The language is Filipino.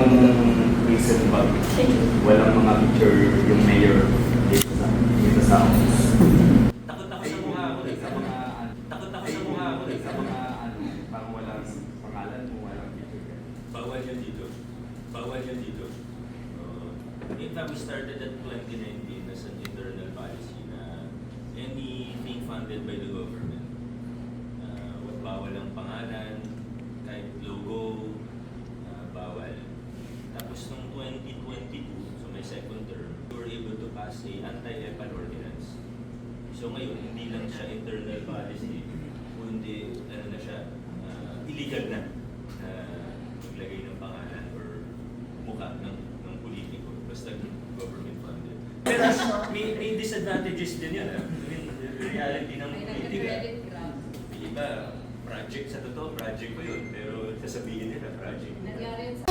nung recent ba, walang mga picture yung mayor dito sa office. Takot ako sa mukha ko. Sa mga, Takot ako sa mukha ko. sa mga, parang walang pangalan mo, walang picture. Bawal yan dito. Bawal yan dito. In fact, we started at 2019 as an internal policy na anything funded by the government, bawal ang pangalan, kahit logo, bawal. Tapos noong 2022, so may second term, we were able to pass a anti-EPAL ordinance. So ngayon, hindi lang siya internal policy, kundi ano na siya, illegal na maglagay ng pangalan or mukha ng politiko, basta government funded. Pero may disadvantages din yan. I mean, the reality ng politika. Iba, project sa totoo, project ko yun, pero sasabihin nila project. Nangyari yun sa